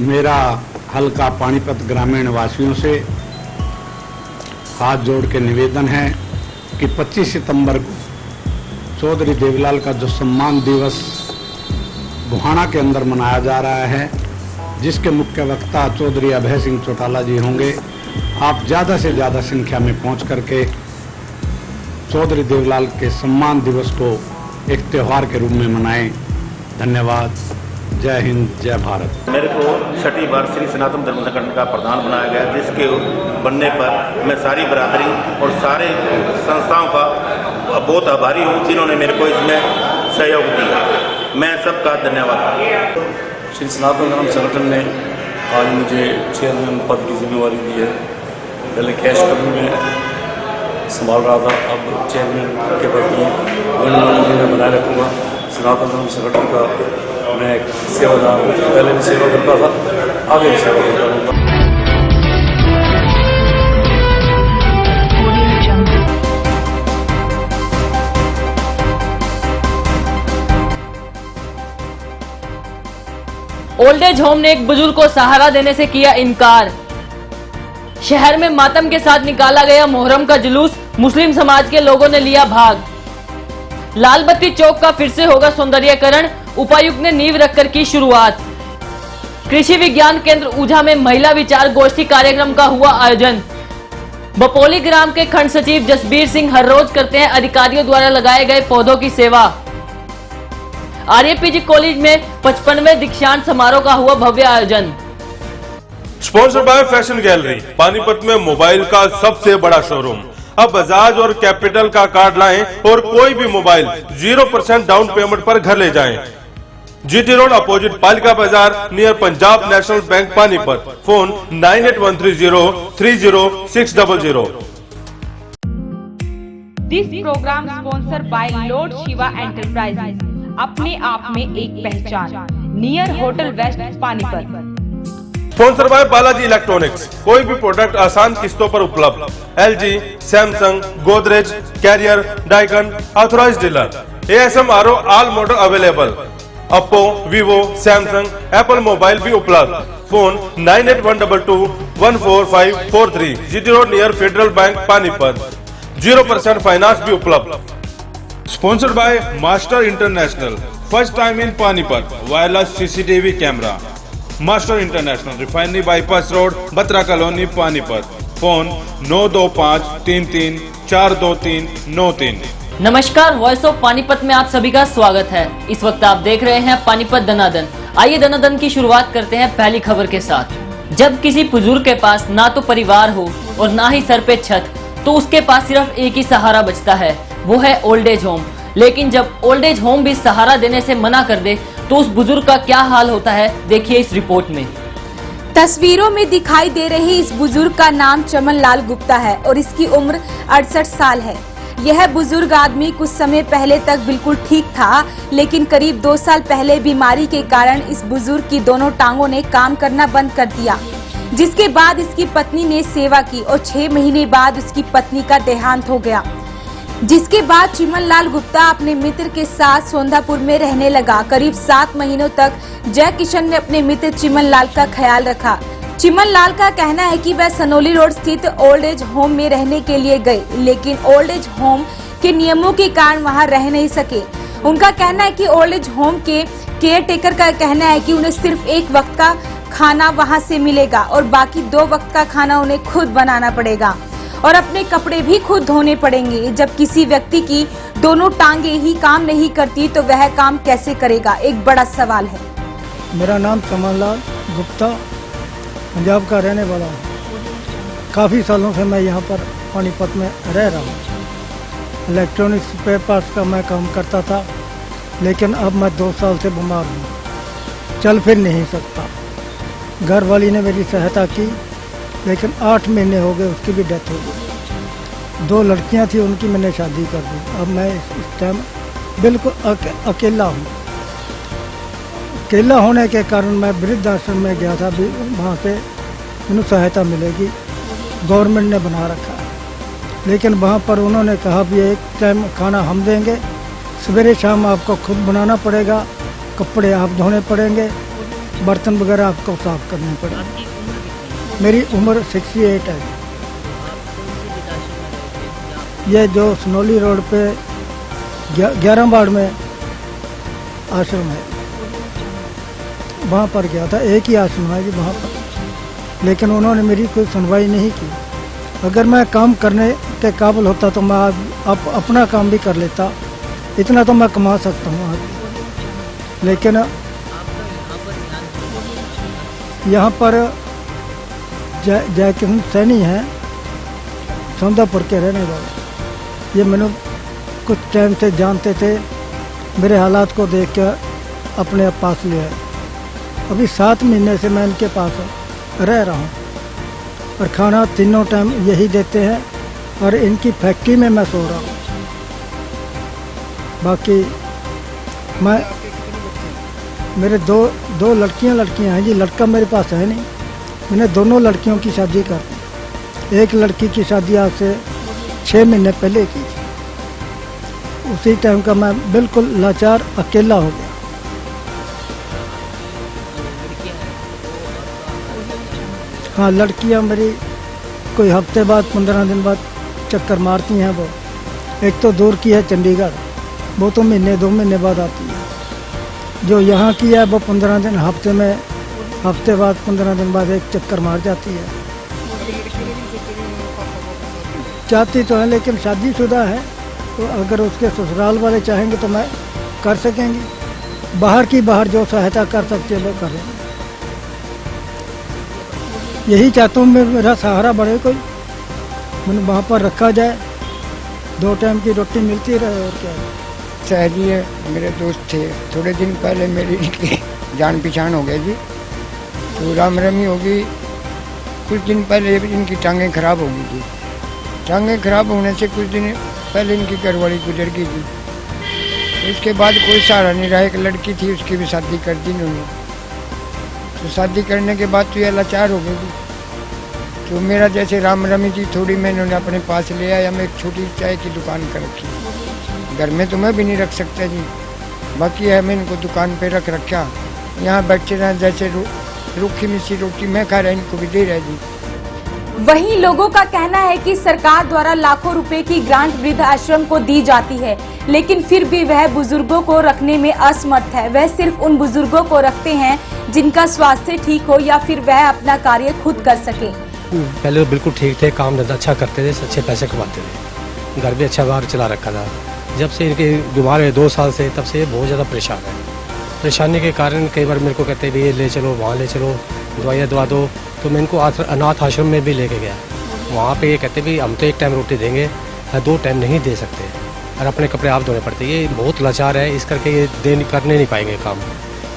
मेरा हल्का पानीपत ग्रामीण वासियों से हाथ जोड़ के निवेदन है कि 25 सितंबर को चौधरी देवलाल का जो सम्मान दिवस बुहाना के अंदर मनाया जा रहा है, जिसके मुख्य वक्ता चौधरी अभय सिंह चौटाला जी होंगे। आप ज़्यादा से ज़्यादा संख्या में पहुंच करके चौधरी देवलाल के सम्मान दिवस को एक त्यौहार के रूप में मनाएं। धन्यवाद। जय हिंद, जय भारत। मेरे को 6ठी बार श्री सनातन धर्म संगठन का प्रधान बनाया गया, जिसके बनने पर मैं सारी बरादरी और सारे संस्थाओं का बहुत आभारी हूँ जिन्होंने मेरे को इसमें सहयोग दिया। मैं सबका धन्यवाद। श्री सनातन धर्म संगठन ने आज मुझे चेयरमैन पद की जिम्मेवारी दी है। पहले कैश कमी में संभाल रहा था, अब चेयरमैन के पद की गणमान्य मैं बनाए रखूँगा। सनातन धर्म संगठन का मैं एक सेवादार हूँ, पहले भी सेवा करता था, आगे भी सेवा करता रहूँगा। ओल्ड एज होम ने एक बुजुर्ग को सहारा देने से किया इनकार। शहर में मातम के साथ निकाला गया मोहर्रम का जुलूस, मुस्लिम समाज के लोगों ने लिया भाग। लाल बत्ती चौक का फिर से होगा सौंदर्यीकरण, उपायुक्त ने नींव रखकर की शुरुआत। कृषि विज्ञान केंद्र ऊझा में महिला विचार गोष्ठी कार्यक्रम का हुआ आयोजन। बपोली ग्राम के खंड सचिव जसबीर सिंह हर रोज करते हैं अधिकारियों द्वारा लगाए गए पौधों की सेवा। आरएपीजी कॉलेज में 55वें दीक्षांत समारोह का हुआ भव्य आयोजन। Sponsored by fashion gallery, Panipat में मोबाइल का सबसे बड़ा शोरूम। अब बजाज और कैपिटल का कार्ड लाएं और कोई भी मोबाइल 0% डाउन पेमेंट पर घर ले जाएं। GT road opposite Palika Bazaar near Punjab National Bank Panipat. Phone 9813030600। This programme sponsored by Lord Shiva Enterprises, अपने आप में एक पहचान, near hotel west Panipat. Sponsor by Balaji electronics, कोई भी प्रोडक्ट आसान किस्तों पर उपलब्ध। LG, Samsung, Godrej, Carrier, Daikin, authorised dealer. ASM RO all model available. Oppo, Vivo, Samsung, Apple mobile भी उपलब्ध। Phone 9812214543। GT road near Federal Bank Panipat. 0% finance भी उपलब्ध। Sponsored by master international, first time in Panipat, wireless CCTV camera. Master international, refinery bypass road, Batra colony, Panipat. Phone 9253342393। नमस्कार, voice of Panipat में आप सभी का स्वागत है। इस वक्त आप देख रहे हैं पानीपत दनादन। आइए दनादन की शुरुआत करते हैं पहली खबर के साथ। जब किसी बुजुर्ग के पास ना तो परिवार हो और ना ही सर पे छत, तो उसके पास सिर्फ एक ही सहारा बचता है, वो है ओल्ड एज होम। लेकिन जब ओल्ड एज होम भी सहारा देने से मना कर दे तो उस बुजुर्ग का क्या हाल होता है, देखिए इस रिपोर्ट में। तस्वीरों में दिखाई दे रही इस बुजुर्ग का नाम चमन लाल गुप्ता है और इसकी उम्र 68 साल है। यह बुजुर्ग आदमी कुछ समय पहले तक बिल्कुल ठीक था, लेकिन करीब 2 साल पहले बीमारी के कारण इस बुजुर्ग की दोनों टांगों ने काम करना बंद कर दिया, जिसके बाद इसकी पत्नी ने सेवा की और 6 महीने बाद उसकी पत्नी का देहांत हो गया। जिसके बाद चिमन लाल गुप्ता अपने मित्र के साथ सोंधापुर में रहने लगा। करीब 7 महीनों तक जय किशन ने अपने मित्र चिमन लाल का ख्याल रखा। चिमन लाल का कहना है कि वह सनोली रोड स्थित ओल्ड एज होम में रहने के लिए गए, लेकिन ओल्ड एज होम के नियमों के कारण वहां रह नहीं सके। उनका कहना है कि ओल्ड एज होम के केयर टेकर का कहना है कि उन्हें सिर्फ एक वक्त का खाना वहां से मिलेगा और बाकी 2 वक्त का खाना उन्हें खुद बनाना पड़ेगा और अपने कपड़े भी खुद धोने पड़ेंगे। जब किसी व्यक्ति की दोनों टांगे ही काम नहीं करती तो वह काम कैसे करेगा, एक बड़ा सवाल है। मेरा नाम चमन लाल गुप्ता, पंजाब का रहने वाला हूँ। काफ़ी सालों से मैं यहाँ पर पानीपत में रह रहा हूँ। इलेक्ट्रॉनिक्स स्पेयर पार्ट्स का मैं काम करता था, लेकिन अब मैं 2 साल से बीमार हूँ, चल फिर नहीं सकता। घर वाली ने मेरी सहायता की, लेकिन 8 महीने हो गए उसकी भी डेथ हो गई। 2 लड़कियां थी, उनकी मैंने शादी कर दी। अब मैं इस टाइम बिल्कुल अकेला हूँ। अकेला होने के कारण मैं वृद्धाश्रम में गया था, वहाँ से उन्हें सहायता मिलेगी, गवर्नमेंट ने बना रखा है। लेकिन वहाँ पर उन्होंने कहा भी एक टाइम खाना हम देंगे, सवेरे शाम आपको खुद बनाना पड़ेगा, कपड़े आप धोने पड़ेंगे, बर्तन वगैरह आपको साफ करने पड़े। आपकी उम्र कितनी है? मेरी उम्र 68 है। आप कौन से वृद्धाश्रम में रहते हैं? ये जो सनोली रोड पे 11 वार्ड में आश्रम है, वहाँ पर गया था। एक ही आश्रम है जी वहाँ पर, लेकिन उन्होंने मेरी कोई सुनवाई नहीं की। अगर मैं काम करने के काबिल होता तो मैं आज अपना काम भी कर लेता, इतना तो मैं कमा सकता हूँ आज। लेकिन यहाँ पर जय किशन सैनी हैं, सौंदापुर के रहने वाले। ये मैंने कुछ टाइम से जानते थे, मेरे हालात को देख कर अपने पास लिया। अभी 7 महीने से मैं इनके पास रह रहा हूँ और खाना तीनों टाइम यही देते हैं और इनकी फैक्ट्री में मैं सो रहा हूँ। बाकी मैं मेरे दो लड़कियां हैं जी। लड़का मेरे पास है नहीं। मैंने दोनों लड़कियों की शादी कर दी। एक लड़की की शादी आज से 6 महीने पहले की थी। उसी टाइम का मैं बिल्कुल लाचार अकेला हो गया। हाँ, लड़कियां मेरी कोई हफ्ते बाद 15 दिन बाद चक्कर मारती हैं। वो एक तो दूर की है चंडीगढ़, वो तो महीने 2 महीने बाद आती है। जो यहाँ की है वो 15 दिन हफ्ते बाद 15 दिन बाद एक चक्कर मार जाती है। चाहती तो है लेकिन शादीशुदा है, तो अगर उसके ससुराल वाले चाहेंगे तो मैं कर सकेंगी। बाहर जो सहायता कर सकती है वो करें। यही चाहता हूँ मेरा सहारा बढ़े, कोई मैंने वहाँ पर रखा जाए, 2 टाइम की रोटी मिलती रहे। और क्या है, सहजी है, मेरे दोस्त थे। थोड़े दिन पहले मेरी इनकी जान पहचान हो गई जी, तो राम रमी होगी। कुछ दिन पहले इनकी टांगें खराब हो गई थी। टांगें खराब होने से कुछ दिन पहले इनकी घरवाली गुजर गई थी। इसके बाद कोई सहारा नहीं रहा। एक लड़की थी, उसकी भी शादी कर दी इन्होंने। तो शादी करने के बाद तो यह लाचार हो गई थी। तो मेरा जैसे राम रमी थी थोड़ी, मैं इन्होंने अपने पास ले आया। मैं एक छोटी चाय की दुकान कर रखी। घर में तो मैं भी नहीं रख सकता जी, बाकी है मैं इनको दुकान पे रखा। यहाँ बच्चे ना जैसे रूखी मिसी रोटी मैं खा रहा, इनको भी दे रहा जी। वहीं लोगों का कहना है कि सरकार द्वारा लाखों रुपए की ग्रांट वृद्ध आश्रम को दी जाती है, लेकिन फिर भी वह बुजुर्गों को रखने में असमर्थ है। वह सिर्फ उन बुजुर्गों को रखते हैं जिनका स्वास्थ्य ठीक हो या फिर वह अपना कार्य खुद कर सके। पहले तो बिल्कुल ठीक थे, काम धंधा अच्छा करते थे, अच्छे पैसे कमाते थे, घर भी अच्छा बाहर चला रखा था। जब से इनके बीमार है 2 साल से, तब से बहुत ज़्यादा परेशान है। परेशानी के कारण कई बार मेरे को कहते भी ये ले चलो, वहाँ ले चलो, दवाइयाँ दवा दो। तो मैं इनको अनाथ आश्रम में भी लेके गया। वहाँ पे ये कहते भी हम तो 1 टाइम रोटी देंगे, 2 टाइम नहीं दे सकते और अपने कपड़े आप धोने पड़ते। ये बहुत लाचार है, इस करके ये करने नहीं पाएंगे काम।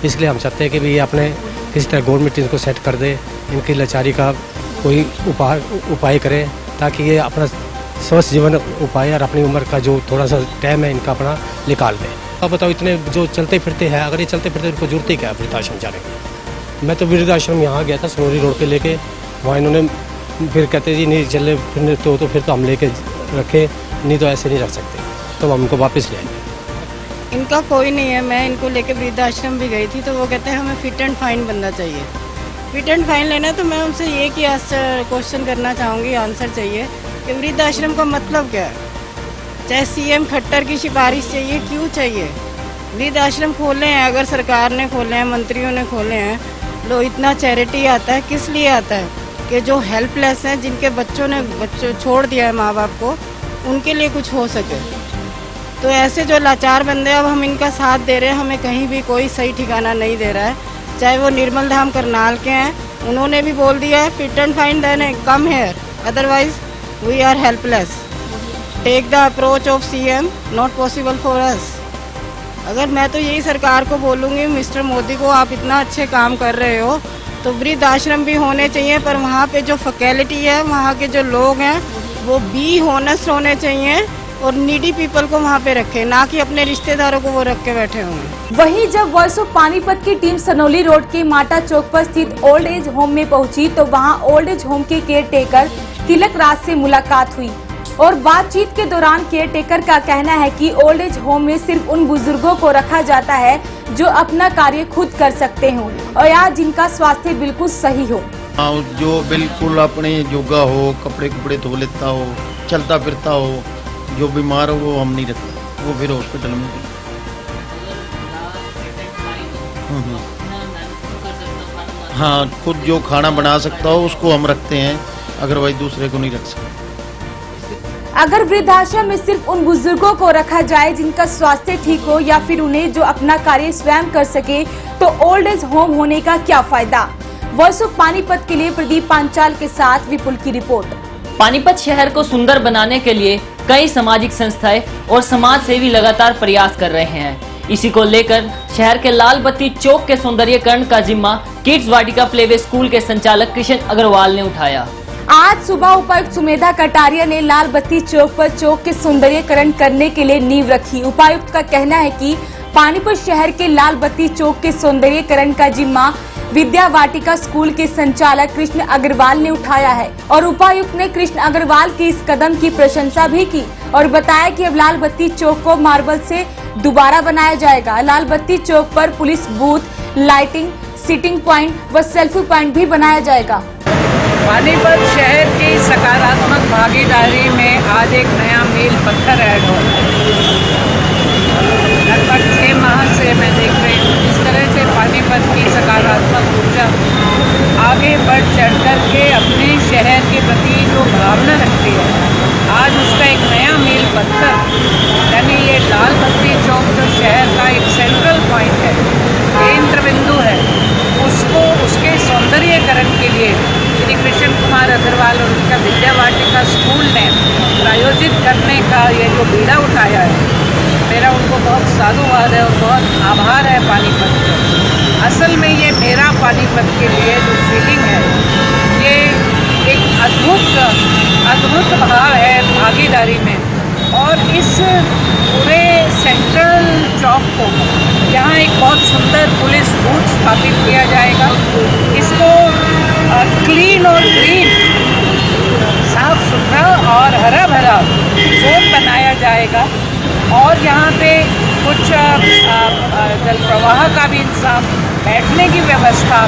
इसलिए हम चाहते हैं कि भी ये अपने किसी तरह गवर्नमेंट इनको सेट कर दे, इनकी लाचारी का कोई उपाय करे, ताकि ये अपना स्वस्थ जीवन उपाय और अपनी उम्र का जो थोड़ा सा टाइम है इनका अपना निकाल दें। अब बताओ, इतने जो चलते फिरते हैं, अगर ये चलते फिरते इनको जरूरत ही क्या है वृद्धाश्रम जाने की। मैं तो वृद्धाश्रम यहाँ गया था सनोरी रोड पे लेके, वहाँ इन्होंने फिर कहते जी नहीं चले फिर तो फिर तो हम लेके रखे, नहीं तो ऐसे नहीं रख सकते, तो हम उनको वापस ले आएंगे। इनका कोई नहीं है। मैं इनको लेके वृद्धाश्रम भी गई थी, तो वो कहते हैं हमें फिट एंड फाइन बनना चाहिए। फिट एंड फाइन लेना है तो मैं उनसे ये कि क्वेश्चन करना चाहूँगी, आंसर चाहिए कि वृद्धाश्रम का मतलब क्या है। चाहे सीएम खट्टर की सिफारिश चाहिए, क्यों चाहिए? वृद्धाश्रम खोले हैं, अगर सरकार ने खोले हैं, मंत्रियों ने खोले हैं, लो इतना चैरिटी आता है, किस लिए आता है कि जो हेल्पलेस हैं, जिनके बच्चों छोड़ दिया है माँ बाप को, उनके लिए कुछ हो सके। तो ऐसे जो लाचार बंदे, अब हम इनका साथ दे रहे हैं, हमें कहीं भी कोई सही ठिकाना नहीं दे रहा है। चाहे वो निर्मल धाम करनाल के हैं, उन्होंने भी बोल दिया है फिट एंड फाइन देने come here, otherwise we are helpless. Take the approach of CM, not possible for us. अगर मैं तो यही सरकार को बोलूँगी, मिस्टर मोदी को, आप इतना अच्छे काम कर रहे हो तो वृद्ध आश्रम भी होने चाहिए, पर वहाँ पे जो फैकल्टी है, वहाँ के जो लोग हैं वो बी होनेस्ट होने चाहिए और नीडी पीपल को वहाँ पे रखे, ना कि अपने रिश्तेदारों को वो रख के बैठे हुए। वहीं जब वॉइस ऑफ पानीपत की टीम सनोली रोड के माटा चौक पर स्थित ओल्ड एज होम में पहुंची, तो वहां ओल्ड एज होम के केयर टेकर तिलक राज से मुलाकात हुई। और बातचीत के दौरान केयरटेकर का कहना है कि ओल्ड एज होम में सिर्फ उन बुजुर्गों को रखा जाता है जो अपना कार्य खुद कर सकते हो और या जिनका स्वास्थ्य बिल्कुल सही हो। जो बिल्कुल अपने योगा हो, कपड़े कपड़े धो लेता हो, चलता फिरता हो, जो बीमार हो वो हम नहीं रखते, वो फिर हॉस्पिटल में। हाँ, खुद जो खाना बना सकता हो उसको हम रखते हैं, अदरवाइज दूसरे को नहीं रख सकते। अगर वृद्धाश्रम में सिर्फ उन बुजुर्गों को रखा जाए जिनका स्वास्थ्य ठीक हो या फिर उन्हें जो अपना कार्य स्वयं कर सके तो ओल्ड एज होम होने का क्या फायदा। वॉइस ऑफ पानीपत के लिए प्रदीप पांचाल के साथ विपुल की रिपोर्ट। पानीपत शहर को सुंदर बनाने के लिए कई सामाजिक संस्थाएं और समाज सेवी लगातार प्रयास कर रहे हैं। इसी को लेकर शहर के लाल बत्ती चौक के सौंदर्यीकरण का जिम्मा किड्स वाटिका प्लेवे स्कूल के संचालक कृष्ण अग्रवाल ने उठाया। आज सुबह उपायुक्त सुमेधा कटारिया ने लाल बत्ती चौक पर चौक के सौंदर्यीकरण करने के लिए नींव रखी। उपायुक्त का कहना है कि पानीपत शहर के लाल बत्ती चौक के सौंदर्यीकरण का जिम्मा विद्या वाटिका स्कूल के संचालक कृष्ण अग्रवाल ने उठाया है और उपायुक्त ने कृष्ण अग्रवाल की इस कदम की प्रशंसा भी की और बताया कि अब लाल बत्ती चौक को मार्बल से दोबारा बनाया जाएगा। लाल बत्ती चौक पर police booth, lighting, sitting point व सेल्फी पॉइंट भी बनाया जाएगा। पानीपत शहर की सकारात्मक भागीदारी में आज एक नया मील पत्थर ऐड हो रहा है। लगभग 6 माह से मैं देख रही हूँ जिस तरह से पानीपत की सकारात्मक ऊर्जा आगे बढ़ चढ़ कर के अपने शहर के प्रति जो भावना रखती है, आज उसका एक नया मील पत्थर यानी ये लाल बत्ती चौक जो शहर का एक सेंट्रल पॉइंट है, केंद्र बिंदु है, उसको उसके सौंदर्यीकरण के लिए श्री कृष्ण कुमार अग्रवाल और उनका विद्या वाटिका स्कूल ने प्रायोजित करने का ये जो बीड़ा उठाया है, मेरा उनको बहुत साधुवाद है और बहुत आभार है पानीपत को। असल में ये मेरा पानीपत के लिए जो फीलिंग है, ये एक अद्भुत भाव है भागीदारी में। और इस पूरे सेंट्रल चौक को यहाँ एक बहुत सुंदर पुलिस बूथ स्थापित किया जाएगा। इसको क्लीन और ग्रीन, साफ सुथरा और हरा भरा जोन बनाया जाएगा और यहाँ पे कुछ जल प्रवाह का भी इंतजाम, बैठने की व्यवस्था,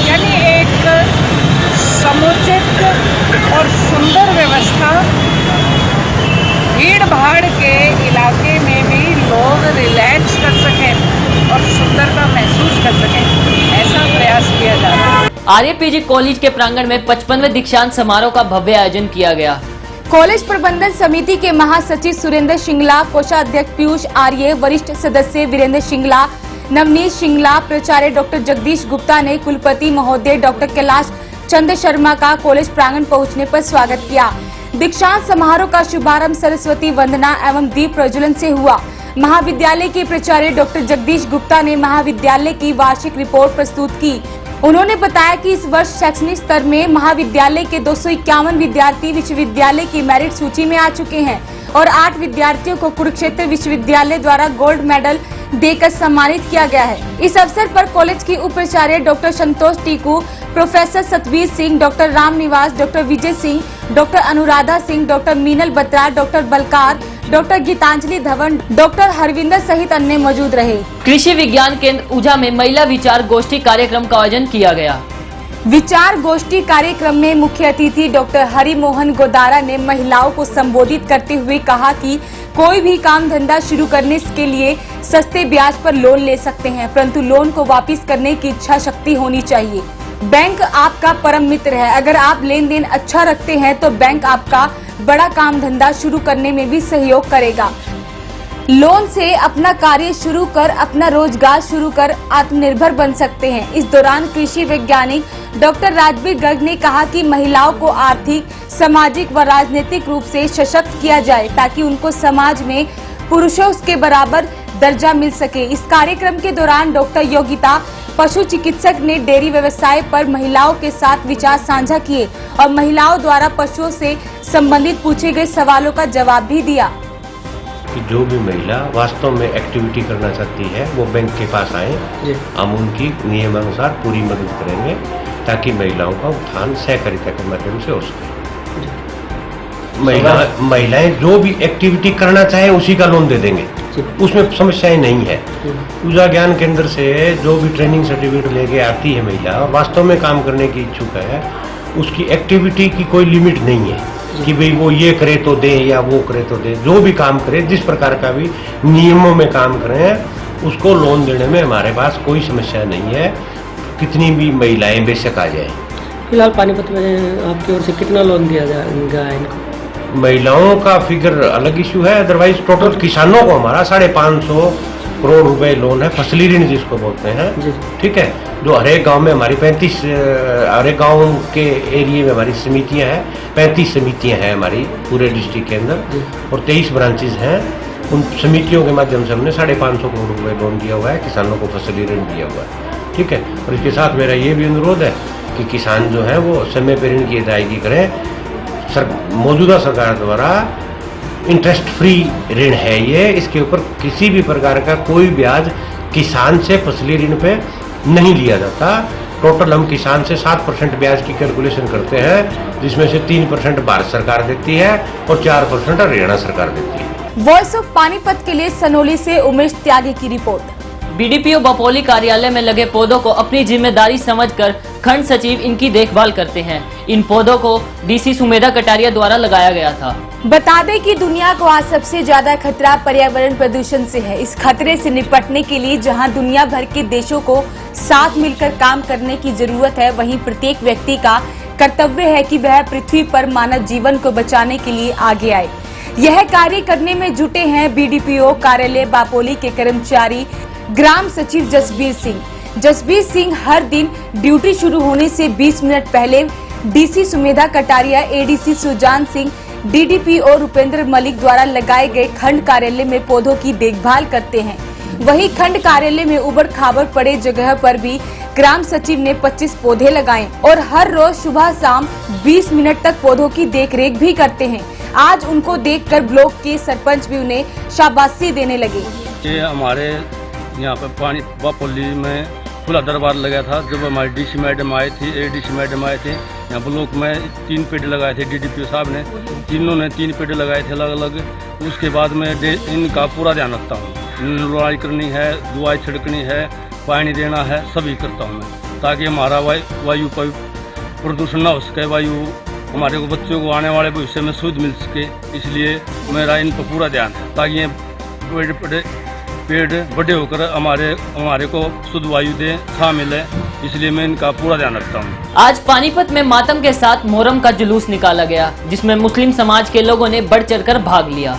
यानी एक समुचित और सुंदर व्यवस्था। भीड़ भाड़ के इलाके में भी लोग रिलैक्स कर सकें और सुंदरता महसूस कर सकें, ऐसा प्रयास किया जा रहा है। आर्य पीजी कॉलेज के प्रांगण में 55वें दीक्षांत समारोह का भव्य आयोजन किया गया। कॉलेज प्रबंधन समिति के महासचिव सुरेंद्र श्रृंगला, कोषाध्यक्ष पीयूष आर्य, वरिष्ठ सदस्य वीरेंद्र श्रृंगला, नवनीत श्रृंगला, प्राचार्य डॉक्टर जगदीश गुप्ता ने कुलपति महोदय डॉक्टर कैलाश चंद्र शर्मा का कॉलेज प्रांगण पहुंचने पर स्वागत किया। दीक्षांत समारोह का शुभारंभ सरस्वती वंदना एवं दीप प्रज्वलन से हुआ। महाविद्यालय के प्राचार्य डॉक्टर जगदीश गुप्ता ने महाविद्यालय की वार्षिक रिपोर्ट प्रस्तुत की। उन्होंने बताया कि इस वर्ष शैक्षणिक स्तर में महाविद्यालय के 251 विद्यार्थी विश्वविद्यालय की मेरिट सूची में आ चुके हैं और 8 विद्यार्थियों को कुरुक्षेत्र विश्वविद्यालय द्वारा गोल्ड मेडल देकर सम्मानित किया गया है। इस अवसर पर कॉलेज की उपाचार्य doctor Santosh Tiku, professor Satveer Singh, doctor Ram Niwas, doctor Vijay Singh, doctor Anuradha Singh, doctor Meenal Batra, doctor Balkar, doctor Geetanjali Dhawan, doctor Harvinder सहित अन्य मौजूद रहे। कृषि विज्ञान केंद्र ऊझा में महिला विचार गोष्ठी कार्यक्रम का आयोजन किया गया। विचार गोष्ठी कार्यक्रम में मुख्य अतिथि डॉक्टर हरिमोहन गोदारा ने महिलाओं को संबोधित करते हुए कहा कि कोई भी काम धंधा शुरू करने के लिए सस्ते ब्याज पर लोन ले सकते हैं, परंतु लोन को वापस करने की इच्छा शक्ति होनी चाहिए। बैंक आपका परम मित्र है। अगर आप लेन देन अच्छा रखते हैं तो बैंक आपका बड़ा काम धंधा शुरू करने में भी सहयोग करेगा। लोन से अपना कार्य शुरू कर अपना रोजगार शुरू कर आत्मनिर्भर बन सकते हैं। इस दौरान कृषि वैज्ञानिक डॉक्टर राजबीर गर्ग ने कहा कि महिलाओं को आर्थिक, सामाजिक व राजनीतिक रूप से सशक्त किया जाए ताकि उनको समाज में पुरुषों के बराबर दर्जा मिल सके। इस कार्यक्रम के दौरान डॉक्टर योगिता, पशु चिकित्सक ने डेयरी व्यवसाय पर महिलाओं के साथ विचार साझा किए और महिलाओं द्वारा पशुओं से संबंधित पूछे गए सवालों का जवाब भी दिया। कि जो भी महिला वास्तव में एक्टिविटी करना चाहती है वो बैंक के पास आए, हम उनकी नियमानुसार पूरी मदद करेंगे ताकि महिलाओं का उत्थान सहकारिता के माध्यम से हो सके। महिलाएं जो भी एक्टिविटी करना चाहे उसी का लोन दे देंगे, उसमें समस्याएं नहीं है। पूजा ज्ञान केंद्र से जो भी ट्रेनिंग सर्टिफिकेट लेके आती है महिला और वास्तव में काम करने की इच्छुक है, उसकी एक्टिविटी की कोई लिमिट नहीं है कि भाई वो ये करे तो दे या वो करे तो दे। जो भी काम करे, जिस प्रकार का भी नियमों में काम करें, उसको लोन देने में हमारे पास कोई समस्या नहीं है, कितनी भी महिलाएं बेशक आ जाए। फिलहाल पानीपत में आपकी ओर से कितना लोन दिया जाएगा इनको? महिलाओं का फिगर अलग इश्यू है, अदरवाइज टोटल किसानों को हमारा 550 करोड़ रुपए लोन है, फसली ऋण जिसको बोलते हैं, ठीक है। जो हरेक गांव में हमारी 35 हरेक गांव के एरिया में हमारी समितियां हैं, 35 समितियां हैं हमारी पूरे डिस्ट्रिक्ट के अंदर और 23 ब्रांचेज हैं। उन समितियों के माध्यम से हमने 550 करोड़ रुपए लोन दिया हुआ है, किसानों को फसली ऋण दिया हुआ है, ठीक है। और इसके साथ मेरा ये भी अनुरोध है कि किसान जो है वो समय पर ऋण की अदायगी करें। मौजूदा सरकार द्वारा इंटरेस्ट फ्री ऋण है ये, इसके ऊपर किसी भी प्रकार का कोई ब्याज किसान से फसली ऋण पे नहीं लिया जाता। टोटल हम किसान से 7% ब्याज की कैलकुलेशन करते हैं, जिसमें से 3% भारत सरकार देती है और 4% हरियाणा सरकार देती है। वॉइस ऑफ पानीपत के लिए सनोली से उमेश त्यागी की रिपोर्ट। बीडीपीओ बपोली कार्यालय में लगे पौधों को अपनी जिम्मेदारी समझकर खंड सचिव इनकी देखभाल करते हैं। इन पौधों को डीसी सुमेधा कटारिया द्वारा लगाया गया था। बता दें कि दुनिया को आज सबसे ज्यादा खतरा पर्यावरण प्रदूषण से है। इस खतरे से निपटने के लिए जहां दुनिया भर के देशों को साथ मिलकर काम करने की जरूरत है, वहीं प्रत्येक व्यक्ति का कर्तव्य है कि वह पृथ्वी पर मानव जीवन को बचाने के लिए आगे आए। यह कार्य करने में जुटे हैं बीडीपीओ कार्यालय बापोली के कर्मचारी ग्राम सचिव जसबीर सिंह। जसबीर सिंह हर दिन ड्यूटी शुरू होने से 20 मिनट पहले DC Sumedha Kataria, ADC Sujan Singh, DDPO Rupendra Malik द्वारा लगाए गए खंड कार्यालय में पौधों की देखभाल करते हैं। वहीं खंड कार्यालय में उबड़ खाबड़ पड़े जगह पर भी ग्राम सचिव ने 25 पौधे लगाए और हर रोज सुबह शाम 20 मिनट तक पौधों की देखरेख भी करते हैं। आज उनको देखकर ब्लॉक के सरपंच भी उन्हें शाबाशी देने लगे। ये हमारे यहाँ पर पानी बापोली में खुला दरबार लगा था। जब हमारी डीसी मैडम आई थी, एडीसी मैडम आए थे, यहाँ ब्लॉक में 3 पेड़ लगाए थे डीडीपीओ साहब ने, तीनों ने 3 पेड़ लगाए थे अलग अलग। उसके बाद में इनका पूरा ध्यान रखता हूँ, लड़ाई करनी है, दवाई छिड़कनी है, पानी देना है, सभी करता हूँ मैं, ताकि हमारा वायु प्रदूषण न हो सके, वायु हमारे को बच्चों को आने वाले भविष्य में शुद्ध मिल सके। इसलिए मेरा इन पर पूरा ध्यान है, ताकि ये पेड़ बड़े होकर हमारे को शुद्ध वायु दे, छां मिले, इसलिए मैं इनका पूरा ध्यान रखता हूँ। आज पानीपत में मातम के साथ मोहर्रम का जुलूस निकाला गया, जिसमें मुस्लिम समाज के लोगों ने बढ़ चढ़कर भाग लिया।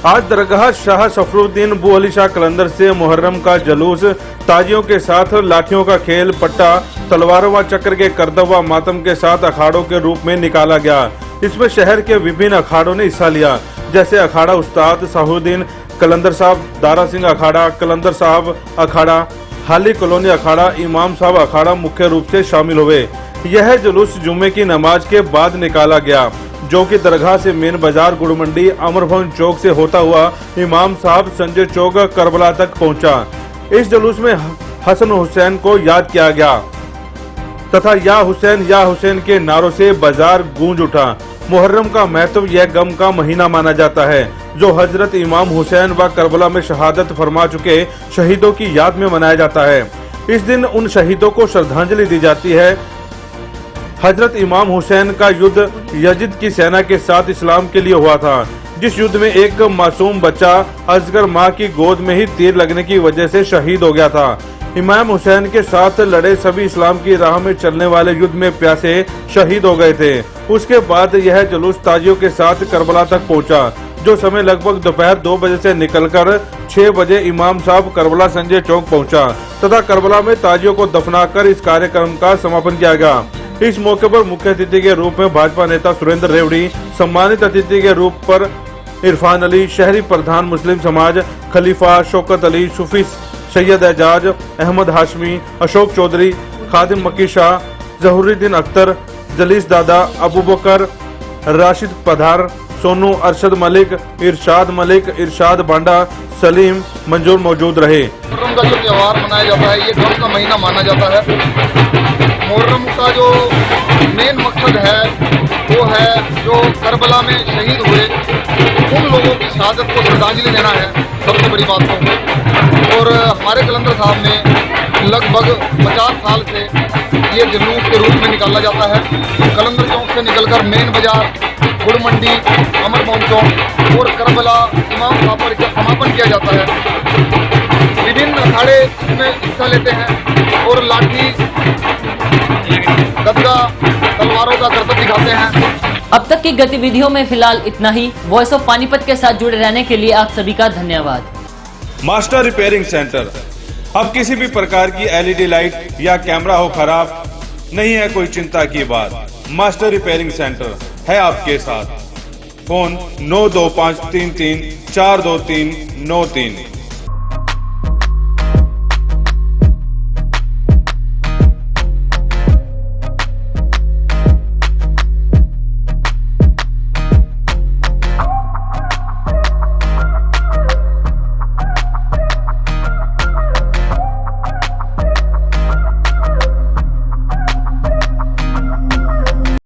आज दरगाह शाह सफरुद्दीन बू अली शाह कलंदर से मुहर्रम का जुलूस ताजियों के साथ लाठियों का खेल, पट्टा, तलवारों व चक्र के करतब मातम के साथ अखाड़ों के रूप में निकाला गया। इसमें शहर के विभिन्न अखाड़ों ने हिस्सा लिया, जैसे अखाड़ा उस्ताद साहुद्दीन कलंदर साहब, दारा सिंह अखाड़ा, कलंदर साहब अखाड़ा, हाली कॉलोनी अखाड़ा, इमाम साहब अखाड़ा मुख्य रूप से शामिल हुए। यह जुलूस जुम्मे की नमाज के बाद निकाला गया, जो कि दरगाह से मेन बाजार, गुड़ मंडी, अमर भवन चौक से होता हुआ इमाम साहब संजय चौक करबला तक पहुंचा। इस जुलूस में हसन हुसैन को याद किया गया तथा या हुसैन के नारों से बाजार गूंज उठा। मुहर्रम का महत्व यह गम का महीना माना जाता है, जो हजरत इमाम हुसैन व करबला में शहादत फरमा चुके शहीदों की याद में मनाया जाता है। इस दिन उन शहीदों को श्रद्धांजलि दी जाती है। हजरत इमाम हुसैन का युद्ध यजीद की सेना के साथ इस्लाम के लिए हुआ था, जिस युद्ध में एक मासूम बच्चा असगर मां की गोद में ही तीर लगने की वजह से शहीद हो गया था। इमाम हुसैन के साथ लड़े सभी इस्लाम की राह में चलने वाले युद्ध में प्यासे शहीद हो गए थे। उसके बाद यह जुलूस ताजियों के साथ करबला तक पहुंचा, जो समय लगभग दोपहर 2 बजे से निकलकर 6 बजे इमाम साहब करबला संजय चौक पहुंचा तथा करबला में ताजियों को दफनाकर इस कार्यक्रम का समापन किया गया। इस मौके पर मुख्य अतिथि के रूप में भाजपा नेता सुरेंद्र रेवड़ी, सम्मानित अतिथि के रूप पर इरफान अली, शहरी प्रधान मुस्लिम समाज खलीफा शौकत अली, सूफी सैयद एजाज, अहमद हाशमी, अशोक चौधरी, खादिम मकी शाह, जहूरुद्दीन अख्तर, जलीस दादा, अबू बकर, राशिद पधार, सोनू, अरशद मलिक, इरशाद बांडा, सलीम, मंजूर मौजूद रहे। मुहर्रम का जो त्यौहार मनाया जाता है, ये गम का महीना माना जाता है। मुहर्रम का जो मेन मकसद है वो है जो करबला करबला में शहीद हुए उन लोगों की शहादत को श्रद्धांजलि देना है सबसे बड़ी बात तो। और हमारे कलंदर साहब में लगभग 50 साल से ये जुलूस के रूप में निकाला जाता है। कलंदर चौक से निकलकर मेन बाजार, गुड़ मंडी, अमर मोहन चौक और करबला इमाम साहब पर इसका समापन किया जाता है। विभिन्न अखाड़े इसमें हिस्सा लेते हैं और लाठी, गदगा, तलवारों का करतब दिखाते हैं। अब तक की गतिविधियों में फिलहाल इतना ही। वॉइस ऑफ पानीपत के साथ जुड़े रहने के लिए आप सभी का धन्यवाद। Master repairing centre. अब किसी भी प्रकार की LED लाइट या कैमरा हो खराब, नहीं है कोई चिंता की बात। मास्टर रिपेयरिंग सेंटर है आपके साथ। फोन 92533 42393।